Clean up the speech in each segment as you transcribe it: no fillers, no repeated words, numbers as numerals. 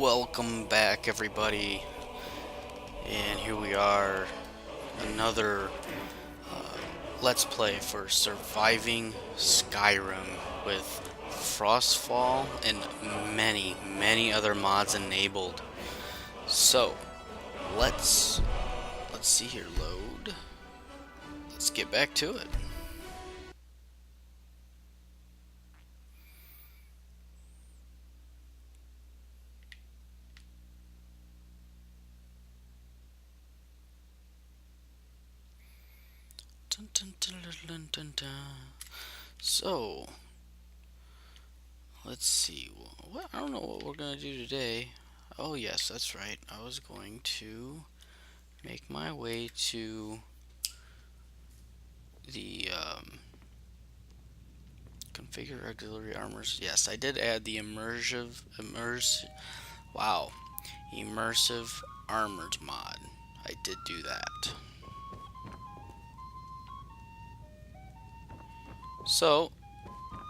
Welcome back, everybody, and here we are, another Let's Play for surviving Skyrim with Frostfall and many other mods enabled. So, let's see here, load. Let's get back to it. Dun, dun, dun, dun, dun, dun. So, let's see. What? I don't know what we're gonna do today. Oh yes, that's right. I was going to make my way to the configure auxiliary armors. Yes, I did add the immersive armors mod. I did do that. So,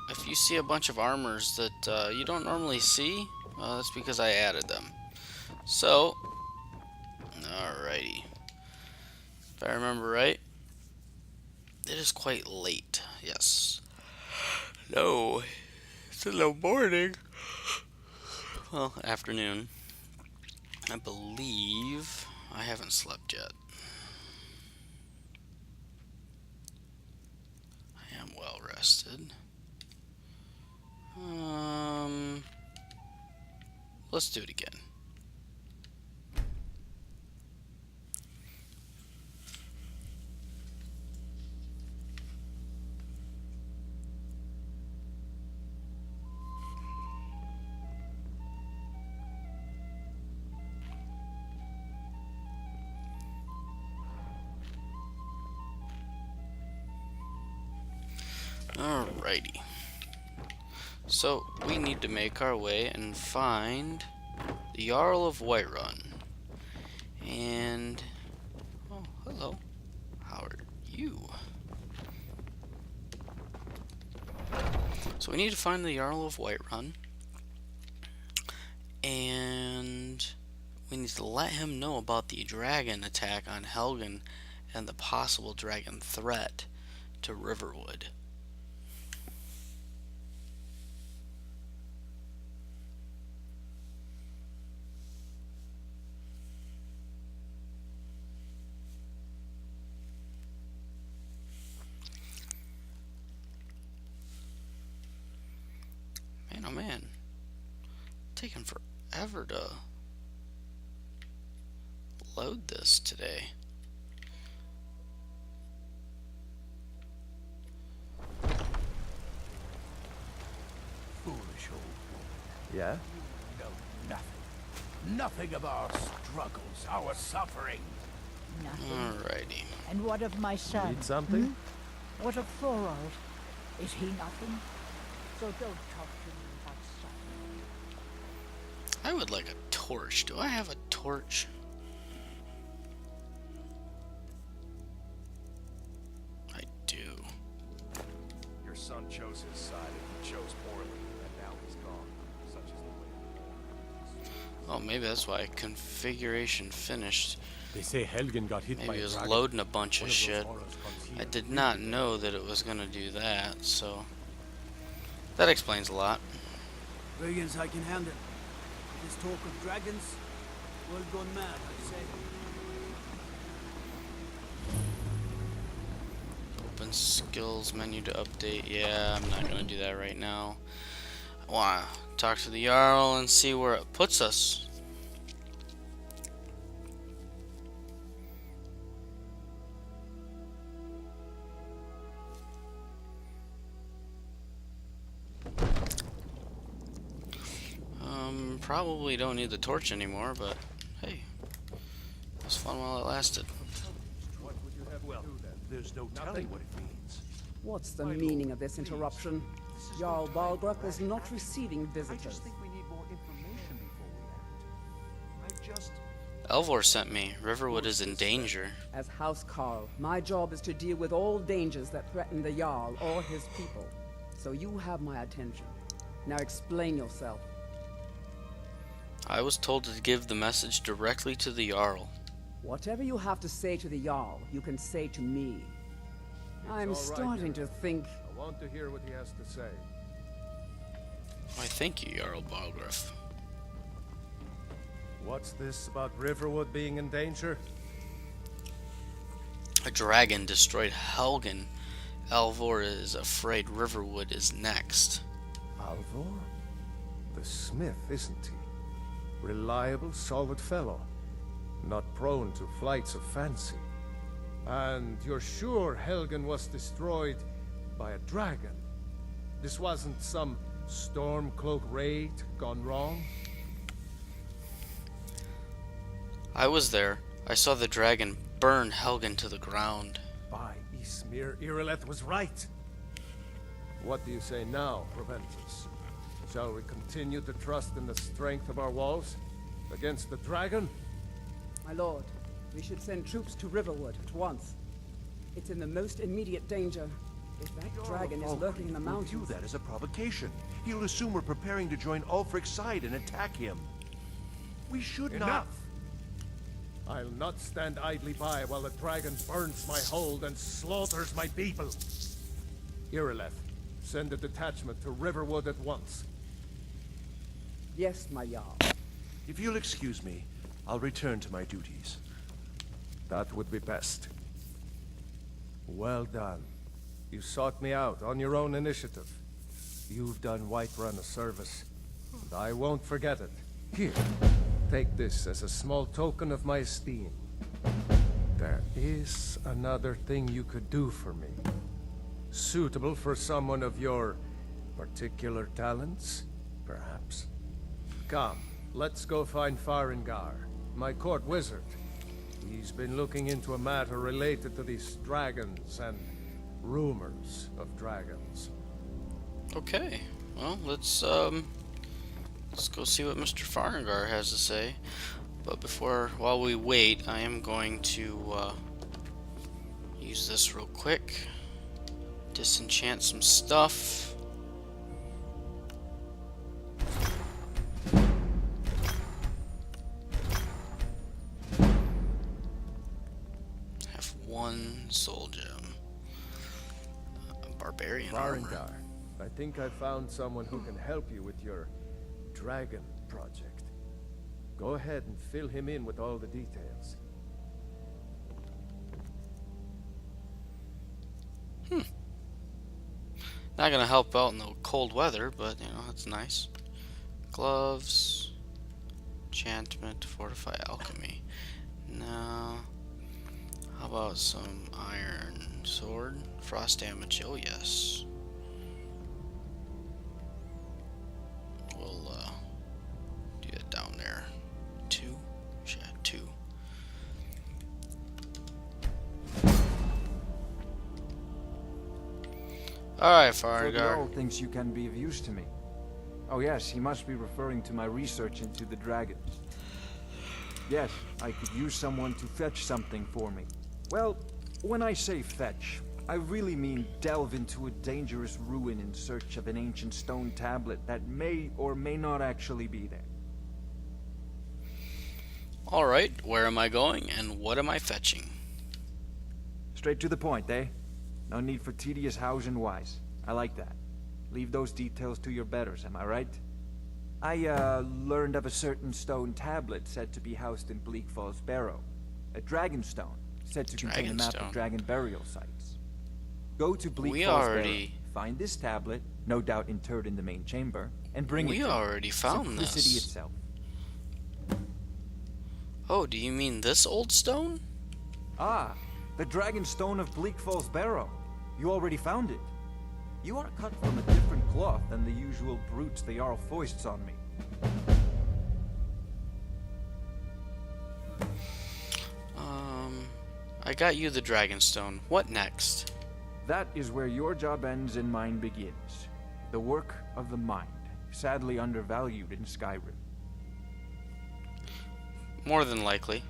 if you see a bunch of armors that you don't normally see, that's because I added them. So, alrighty. If I remember right, it is quite late. Yes. No, it's in the morning. Well, afternoon. I believe I haven't slept yet. I am well rested. Let's do it again. Alrighty. So, we need to make our way and find the Jarl of Whiterun. And, oh, hello. How are you? So we need to find the Jarl of Whiterun. And we need to let him know about the dragon attack on Helgen and the possible dragon threat to Riverwood. Man, oh man, taking forever to load this today. Foolish old. Yeah? No, nothing. Nothing of our struggles, our suffering. Nothing. Alrighty. And what of my son? Need something? What of Thorold? Is he nothing? So don't talk to me about son. I would like a torch. Do I have a torch? I do. Your son chose his side and he chose poorly, and now he's gone. Such is the way. Oh, maybe that's why configuration finished. They say Helgen got hit by Maybe it a was dragon. loading a bunch One of those shit. horrors comes here. I did not know that it was gonna do that, so that explains a lot. Dragons I can handle. This talk of dragons, world gone mad, I say. Open skills menu to update. Yeah, I'm not gonna do that right now. I wanna talk to the Jarl and see where it puts us. Probably don't need the torch anymore, but hey, it was fun while it lasted. What would you have well, There's no telling what it means. What's the meaning of this interruption? Jarl Balgrup is not receiving I visitors. just think we need more information before we act. I just... Elvor sent me. Riverwood is in danger. As House Carl, my job is to deal with all dangers that threaten the Jarl or his people. So you have my attention. Now explain yourself. I was told to give the message directly to the Jarl. Whatever you have to say to the Jarl, you can say to me. I'm all right, starting to think... I want to hear what he has to say. Why, thank you, Jarl Balgruuf. What's this about Riverwood being in danger? A dragon destroyed Helgen. Alvor is afraid Riverwood is next. Alvor? The smith, isn't he? Reliable, solid fellow. Not prone to flights of fancy. And you're sure Helgen was destroyed by a dragon? This wasn't some Stormcloak raid gone wrong? I was there. I saw the dragon burn Helgen to the ground. By Ysmir, Irileth was right. What do you say now, Proventus? Shall we continue to trust in the strength of our walls against the dragon? My lord, we should send troops to Riverwood at once. It's in the most immediate danger. If that dragon is lurking in the will view mountains... that as a provocation. He'll assume we're preparing to join Ulfric's side and attack him. We should not... Enough! I'll not stand idly by while the dragon burns my hold and slaughters my people. Irileth, send a detachment to Riverwood at once. Yes, my Jarl. If you'll excuse me, I'll return to my duties. That would be best. Well done. You sought me out on your own initiative. You've done Whiterun a service, and I won't forget it. Here, take this as a small token of my esteem. There is another thing you could do for me. Suitable for someone of your particular talents, perhaps. Come, let's go find Farengar, my court wizard. He's been looking into a matter related to these dragons and rumors of dragons. Okay, well, let's go see what Mr. Farengar has to say. But while we wait, I am going to use this real quick. Disenchant some stuff. Have one soul gem. Barbarian armor. Farengar, I think I found someone who can help you with your dragon project. Go ahead and fill him in with all the details. Not gonna help out in the cold weather, but you know, that's nice. Gloves, enchantment, fortify alchemy. Now, how about some iron sword? Frost damage, oh yes. We'll do that down there. 2, yeah, 2. Alright, So the Farengar. Jarl thinks you can be of use to me. Oh yes, he must be referring to my research into the dragons. Yes, I could use someone to fetch something for me. Well, when I say fetch, I really mean delve into a dangerous ruin in search of an ancient stone tablet that may or may not actually be there. Alright, where am I going and what am I fetching? Straight to the point, eh? No need for tedious hows and whys. I like that. Leave those details to your betters, am I right? I, learned of a certain stone tablet said to be housed in Bleak Falls Barrow. A dragon stone, said to contain a map Dragonstone. of dragon burial sites. Go to Bleak We Falls already- Barrow, find this tablet, no doubt interred in the main chamber, and bring it We to me. already found Simplicity this. itself. Oh, do you mean this old stone? Ah, the dragon stone of Bleak Falls Barrow. You already found it. You are cut from a different cloth than the usual brutes the Jarl foists on me. I got you the Dragonstone. What next? That is where your job ends and mine begins. The work of the mind, sadly undervalued in Skyrim. More than likely.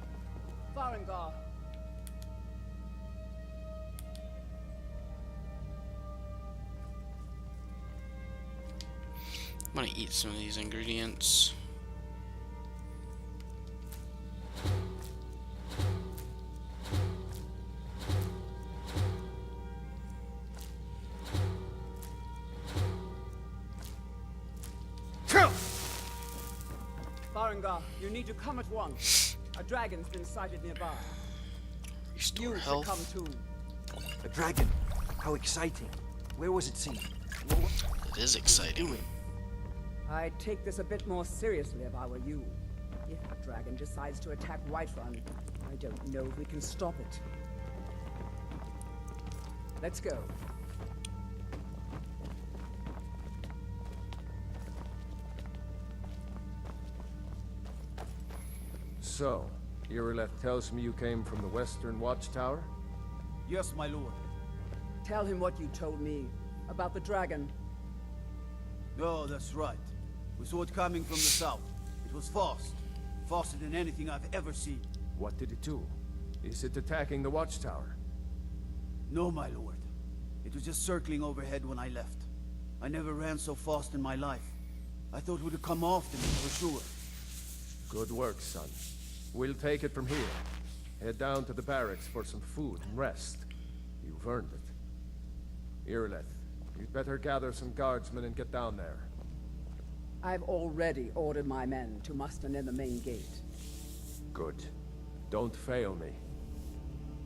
Farengar. I'm gonna eat some of these ingredients. Farengar, you need to come at once. A dragon's been sighted nearby. Restore You should health. come too. A dragon. How exciting. Where was it seen? It is exciting. I'd take this a bit more seriously if I were you. If the dragon decides to attack Whiterun, I don't know if we can stop it. Let's go. So, Irileth tells me you came from the Western Watchtower? Yes, my lord. Tell him what you told me about the dragon. No, that's right. We saw it coming from the south. It was fast. Faster than anything I've ever seen. What did it do? Is it attacking the Watchtower? No, my lord. It was just circling overhead when I left. I never ran so fast in my life. I thought it would come after me for sure. Good work, son. We'll take it from here. Head down to the barracks for some food and rest. You've earned it. Irileth, you'd better gather some guardsmen and get down there. I've already ordered my men to muster near the main gate. Good. Don't fail me.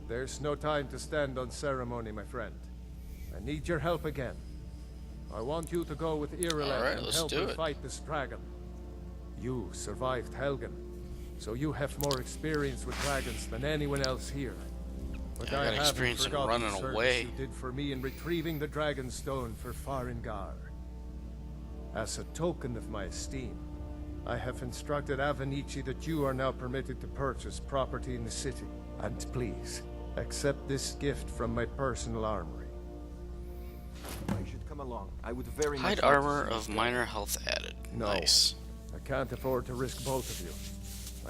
There's no time to stand on ceremony, my friend. I need your help again. I want you to go with Irileth Alright, and let's help do her it. fight this dragon. You survived Helgen, so you have more experience with dragons than anyone else here. But Yeah, I got haven't experience in forgotten running the service away. you did for me in retrieving the dragon stone for Farengar. As a token of my esteem, I have instructed Avenici that you are now permitted to purchase property in the city. And please, accept this gift from my personal armory. I should come along. I would very much Hide like to armor see you of go. minor health added. No. Nice. I can't afford to risk both of you.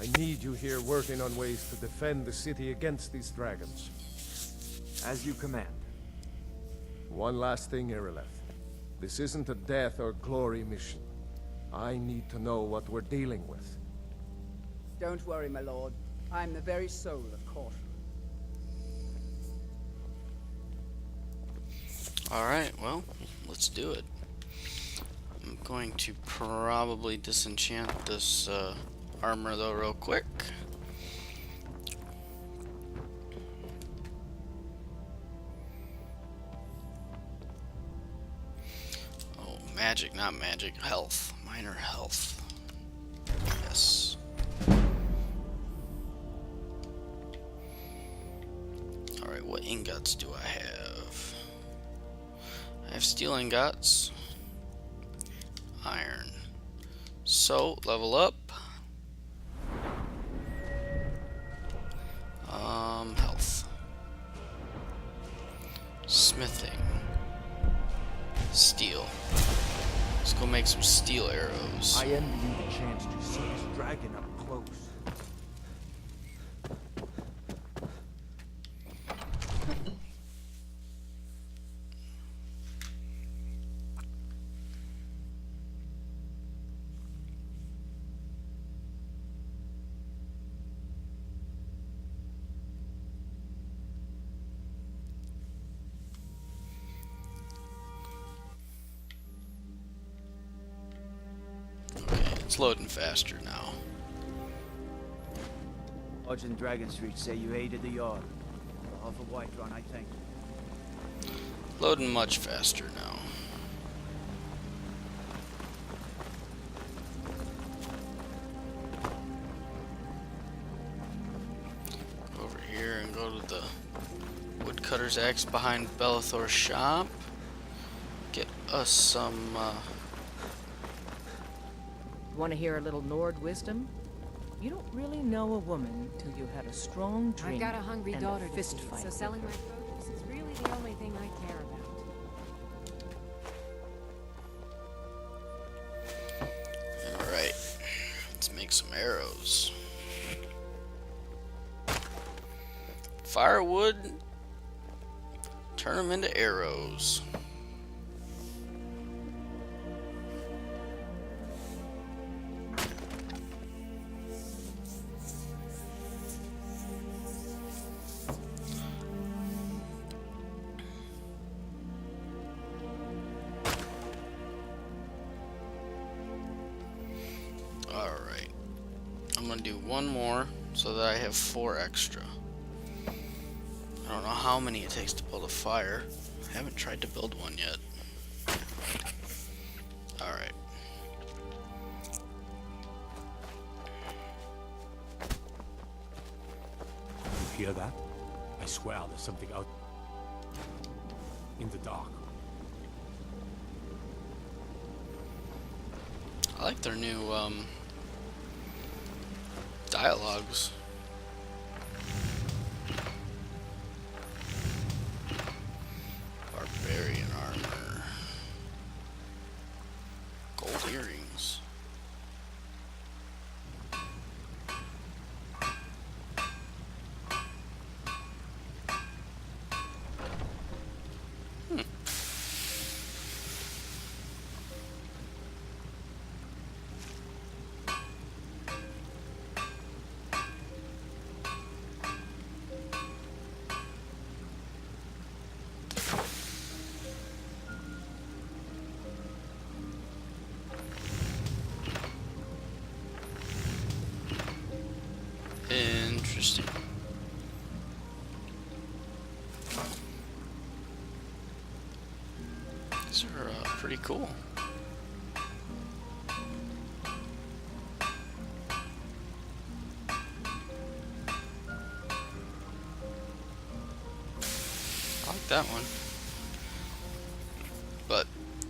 I need you here working on ways to defend the city against these dragons. As you command. One last thing, Irileth. This isn't a death or glory mission. I need to know what we're dealing with. Don't worry, my lord. I'm the very soul of caution. Alright, well, let's do it. I'm going to probably disenchant this armor though real quick. Oh, magic, not magic. Health. Minor health. Yes. Alright, what ingots do I have? I have steel ingots. Iron. So, level up. Health. Smithing. Steel. Let's go make some steel arrows. I envy you the chance to see this dragon up close. Okay, it's loading faster now. Odds and Dragon Street say you aided the Jarl. On behalf of Whiterun, I thank you. Loading much faster now. Go over here and go to the woodcutter's axe behind Bellathor's shop. Get us some, Want to hear a little Nord wisdom? You don't really know a woman till you had a strong I've drink got a hungry and daughter a to fist feed, fight. so selling my produce is really the only thing I care about. alright. Let's make some arrows. Firewood. Turn them into arrows. Alright. do one more so that I have 4 extra. I don't know how many it takes to build a fire. I haven't tried to build one yet. Alright. You hear that? I swear there's something out in the dark. I like their new dialogues. Barbarian armor. Gold earrings. Interesting. These are pretty cool. I like that one. But,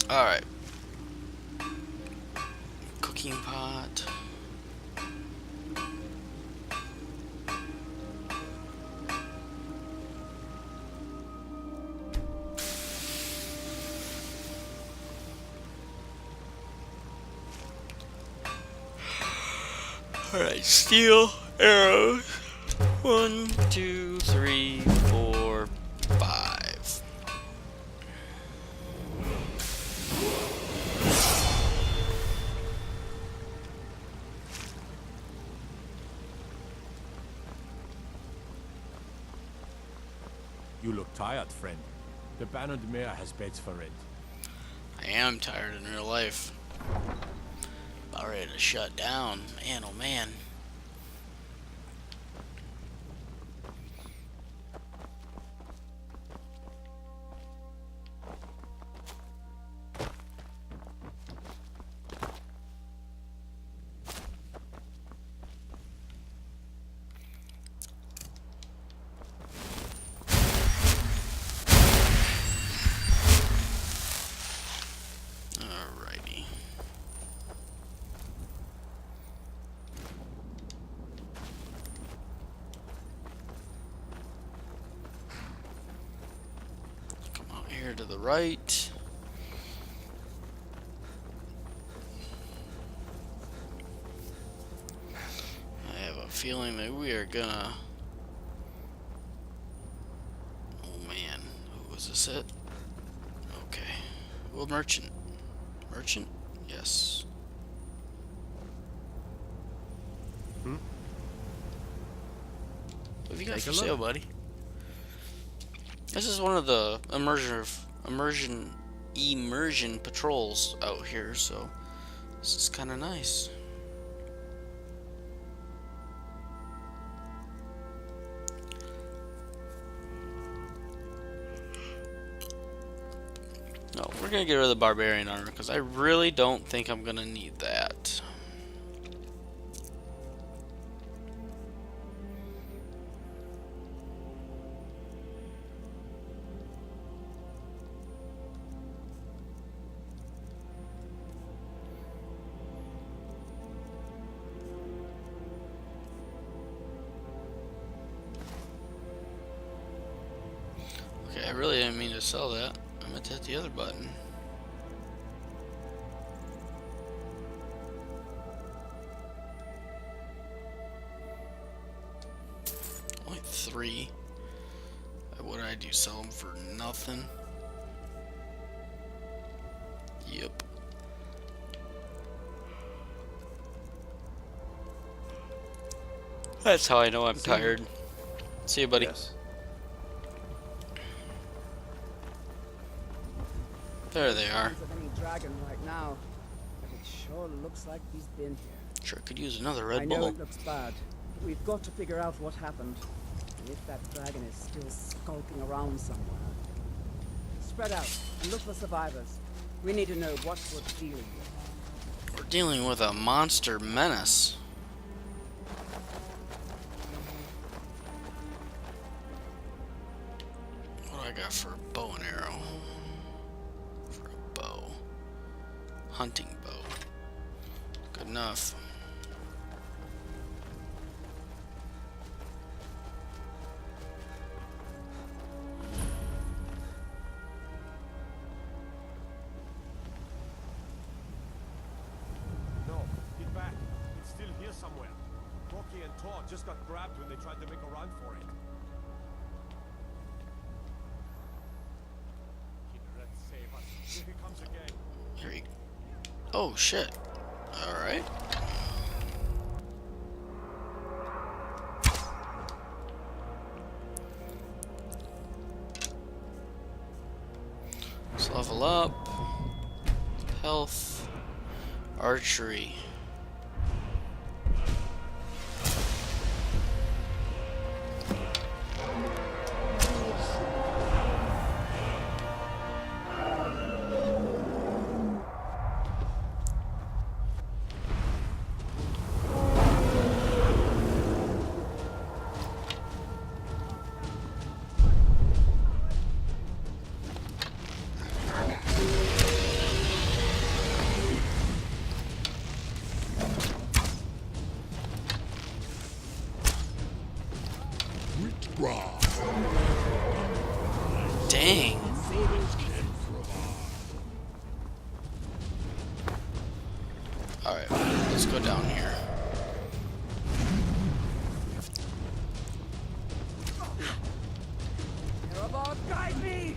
alright. Cooking pot. Alright, steel, arrows. 1, 2, 3, 4, 5. You look tired, friend. The Bannered Mare has beds for rent. I am tired in real life. About ready to shut down. Man, oh man. Alrighty. Come out here to the right. I have a feeling that we are gonna... Oh man, who was this it? Okay. Well, merchant. Merchant? Yes. What have you got for sale, buddy? This is one of the immersion patrols out here, so this is kind of nice. No, we're gonna get rid of the barbarian armor because I really don't think I'm gonna need that. Okay, I really didn't mean to sell that. I meant to hit the other button. Only 3. What did I do? Sell them for nothing? Yep. That's how I know I'm tired. See you, buddy. Yes. There they are. Of any dragon right now, but it sure looks like he's been here. Sure could use another I Red know Bull. it looks bad, but we've got to figure out what happened. And if that dragon is still skulking around somewhere. Spread out and look for survivors. We need to know what we're dealing with. We're dealing with a monster menace. What do I got for a bow and arrow? For a bow. Hunting bow. Good enough. No, get back. It's still here somewhere. Rocky and Todd just got grabbed when they tried to make a run for it. Kindred, save us. Here he comes again. Here he... Oh, shit. Alright. Let's level up. Health. Archery. Dang. Alright, let's go down here. Erebor, guide me!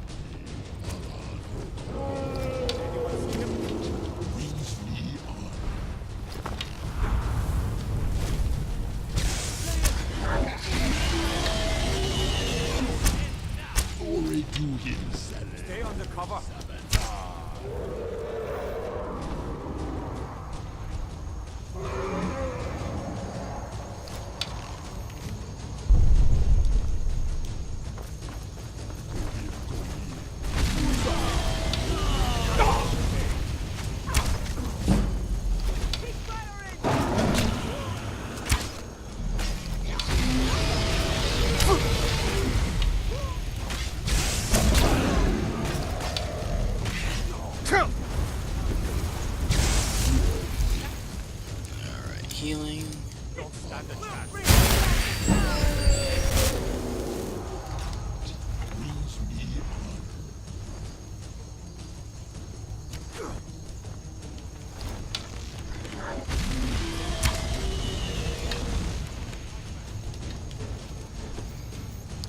Stay under cover. Alright, healing. Don't stand a chance.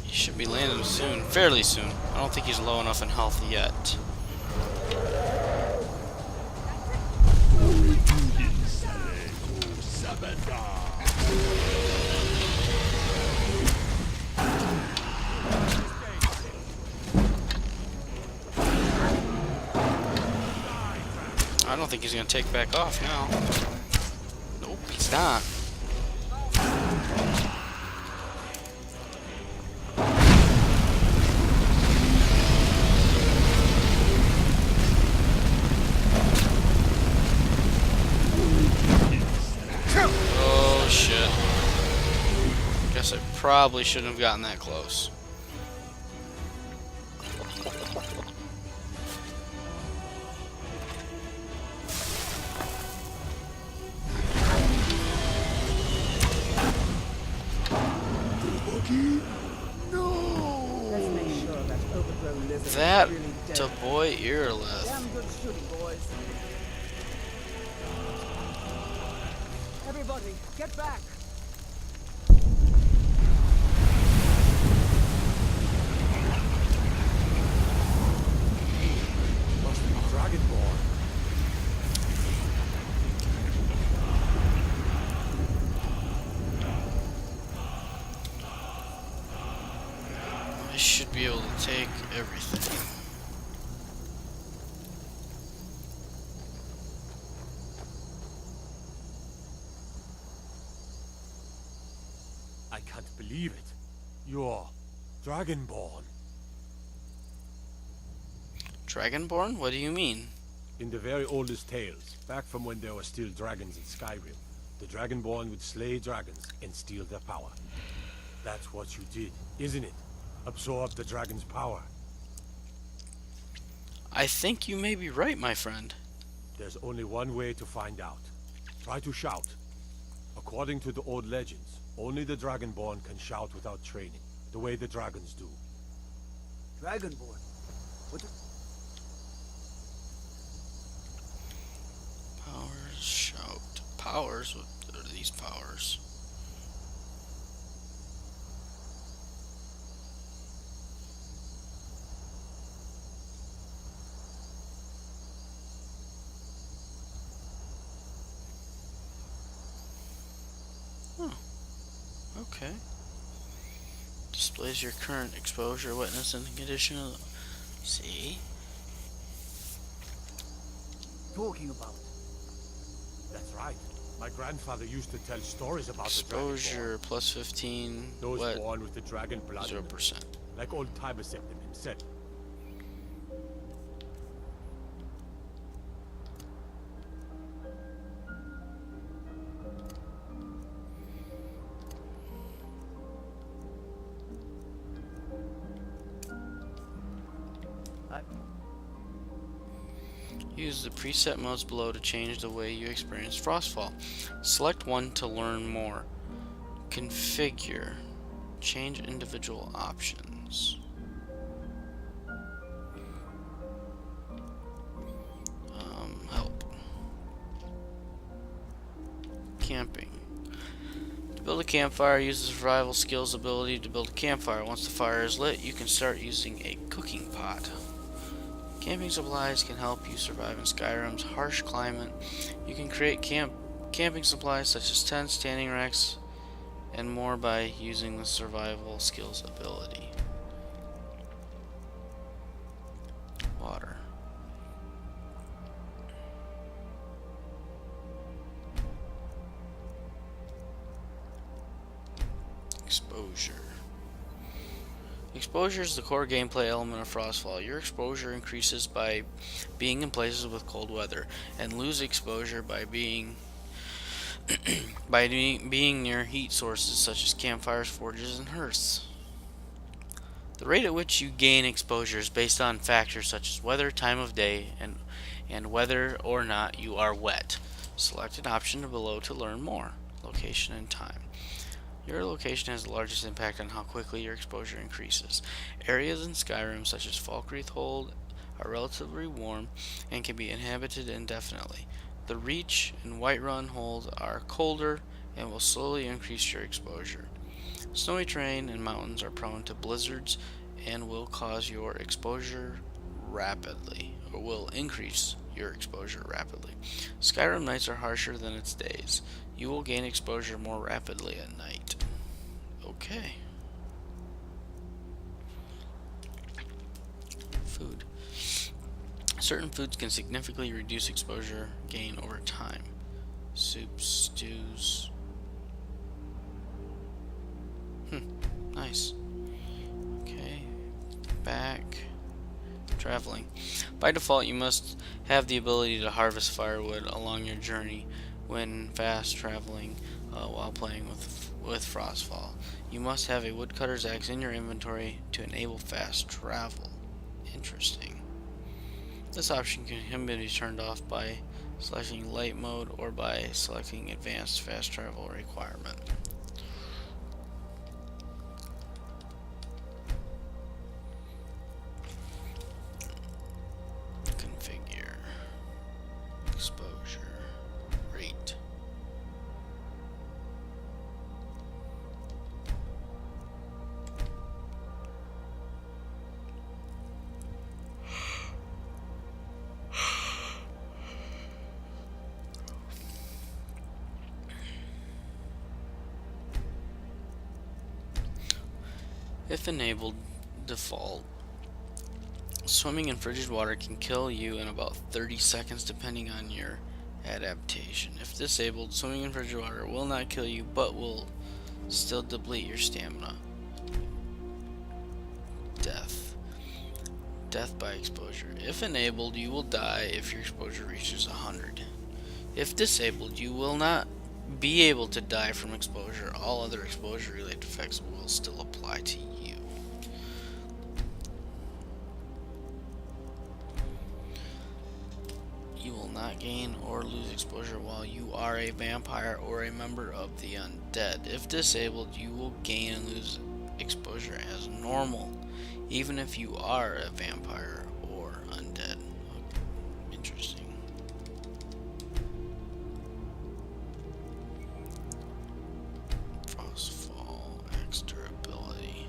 He should be landing soon, fairly soon. I don't think he's low enough in health yet. I don't think he's gonna take back off now. Nope, he's not. Oh shit. Guess I probably shouldn't have gotten that close. Let's make sure that overgrown lizard is That really dead. to boy Earlith. Damn good shooting, boys. Everybody, get back! Must be Dragonborn. I should be able to take everything. I can't believe it. You're Dragonborn. Dragonborn? What do you mean? In the very oldest tales, back from when there were still dragons in Skyrim, the Dragonborn would slay dragons and steal their power. That's what you did, isn't it? Absorb the dragon's power. I think you may be right, my friend. There's only one way to find out. Try to shout. According to the old legends, only the Dragonborn can shout without training, the way the dragons do. Dragonborn? What the... Powers, shout. Powers? What are these powers? Oh, okay. Displays your current exposure, wetness, and condition. See? Talking about? That's right. My grandfather used to tell stories about Exposure plus 15. the Dragonborn. Those Wet born with the dragon blood. 0%. Like old Tiber said them himself. Use the preset modes below to change the way you experience Frostfall. Select one to learn more. Configure. Change individual options. Help. Camping. To build a campfire, use the survival skills ability to build a campfire. Once the fire is lit, you can start using a cooking pot. Camping supplies can help you survive in Skyrim's harsh climate. You can create camping supplies such as tents, standing racks, and more by using the survival skills ability. Water. Exposure. Exposure is the core gameplay element of Frostfall. Your exposure increases by being in places with cold weather, and lose exposure by being being near heat sources such as campfires, forges, and hearths. The rate at which you gain exposure is based on factors such as weather, time of day, and whether or not you are wet. Select an option below to learn more. Location and time. Your location has the largest impact on how quickly your exposure increases. Areas in Skyrim, such as Falkreath Hold, are relatively warm and can be inhabited indefinitely. The Reach and Whiterun Hold are colder and will slowly increase your exposure. Snowy terrain and mountains are prone to blizzards and will cause your exposure rapidly, or will increase your exposure rapidly. Skyrim nights are harsher than its days. You will gain exposure more rapidly at night. Okay. Food. Certain foods can significantly reduce exposure gain over time. Soups, stews. Nice. Okay. Back. Traveling. By default, you must have the ability to harvest firewood along your journey when fast traveling while playing with Frostfall. You must have a woodcutter's axe in your inventory to enable fast travel. Interesting. This option can be turned off by selecting light mode or by selecting advanced fast travel requirement. Configure. Exposure. Rate. If enabled default, swimming in frigid water can kill you in about 30 seconds depending on your adaptation. If disabled, swimming in frigid water will not kill you but will Still deplete your stamina. Death. Death by exposure. If enabled, you will die if your exposure reaches 100. If disabled, you will not be able to die from exposure. All other exposure-related effects will still apply to you. You will not gain or lose exposure while you are a vampire or a member of the undead. If disabled, you will gain and lose exposure as normal, even if you are a vampire or undead. Interesting. Frostfall, extra ability.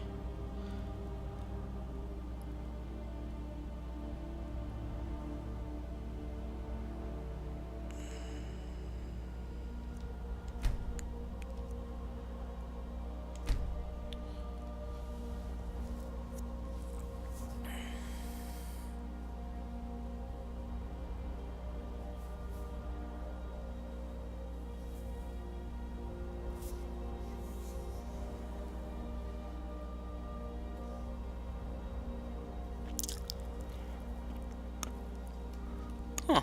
Huh.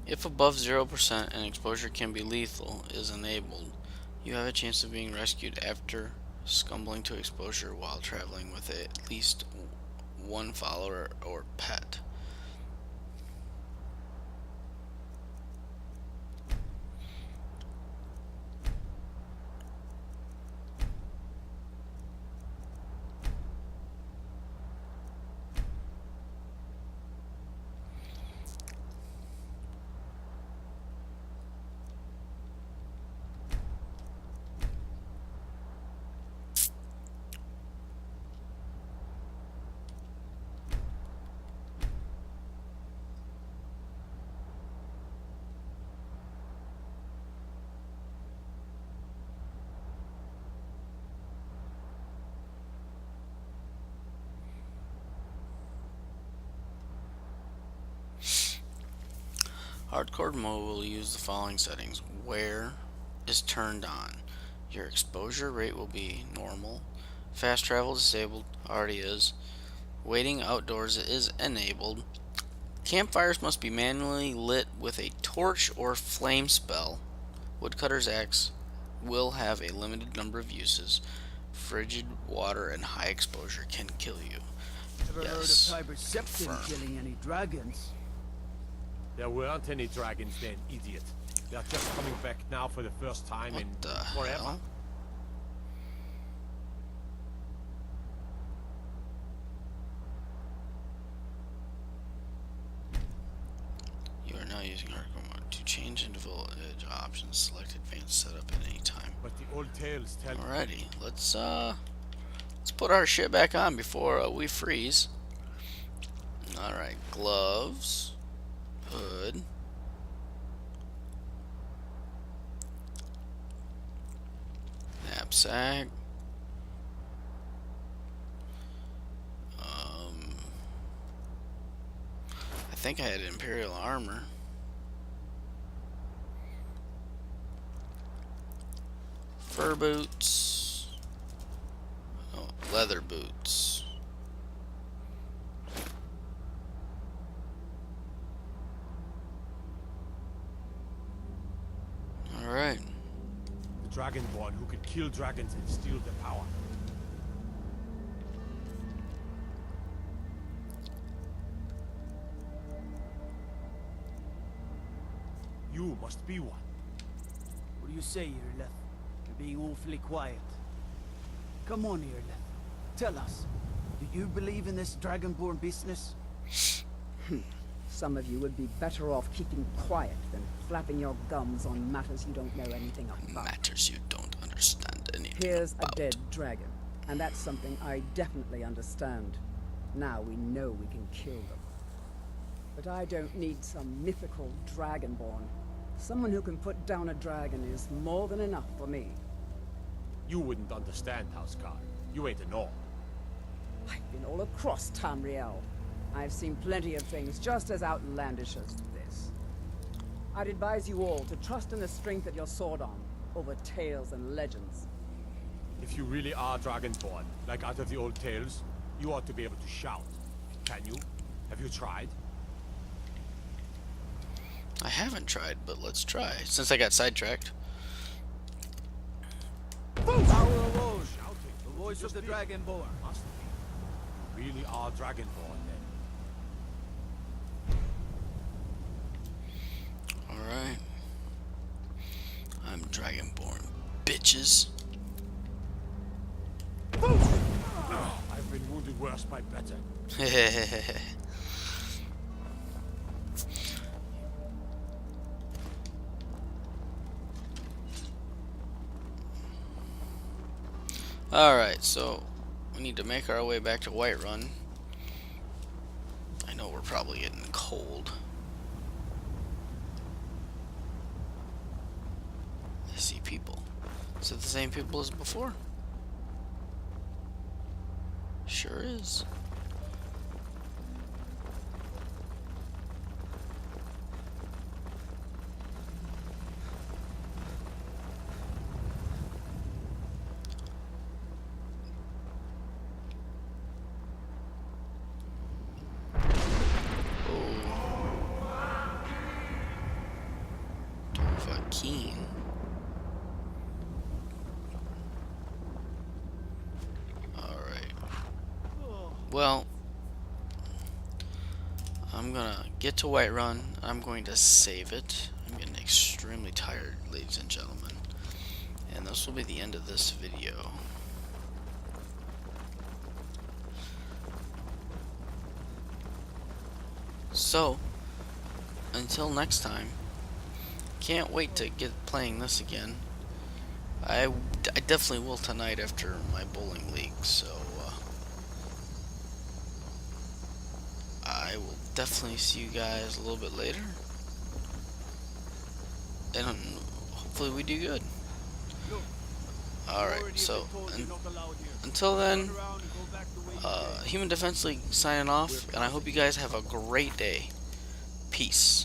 If above 0% and exposure can be lethal is enabled, you have a chance of being rescued after succumbing to exposure while traveling with at least one follower or pet. Hardcore mode will use the following settings. Wear is turned on. Your exposure rate will be normal. Fast travel disabled, already is. Waiting outdoors is enabled. Campfires must be manually lit with a torch or flame spell. Woodcutter's axe will have a limited number of uses. Frigid water and high exposure can kill you. Never Yes. heard of Tiber Septim Confirmed. killing any dragons. There weren't any dragons then, idiot. They're just coming back now for the first time in What the forever. hell? You are now using hardcore mode. To change individual edge options, select advanced setup at any time. But the old tales tell me Alrighty, let's put our shit back on before we freeze. Alright, gloves, hood, knapsack, I think I had Imperial armor. Fur boots. Oh, leather boots. Alright. the Dragonborn who could kill dragons and steal their power. You must be one. What do you say, Irleth? You're being awfully quiet. Come on, Irleth. Tell us, do you believe in this Dragonborn business? Some of you would be better off keeping quiet than flapping your gums on matters you don't know anything about. Matters you don't understand anything Here's about. a dead dragon, and that's something I definitely understand. Now we know we can kill them. But I don't need some mythical dragonborn. Someone who can put down a dragon is more than enough for me. You wouldn't understand, Housecar. You ain't a Nord. I've been all across Tamriel. I've seen plenty of things just as outlandish as this. I'd advise you all to trust in the strength of your sword arm over tales and legends. If you really are Dragonborn, like out of the old tales, you ought to be able to shout. Can you? Have you tried? I haven't tried, but let's try, since I got sidetracked. Power of Oz, the voice of the Dragonborn. Must be. You really are Dragonborn, then. Alright. I'm Dragonborn, bitches. I've been wounded worse by better. Alright, so we need to make our way back to Whiterun. I know we're probably getting cold. I see people. Is it the same people as before? Sure is. Keen. Alright. Well, I'm gonna get to Whiterun. I'm going to save it. I'm getting extremely tired, ladies and gentlemen. And this will be the end of this video. So, until next time, can't wait to get playing this again. I definitely will tonight after my bowling league, so I will definitely see you guys a little bit later, and hopefully we do good. Alright, so until then, Human Defense League signing off, and I hope you guys have a great day. Peace.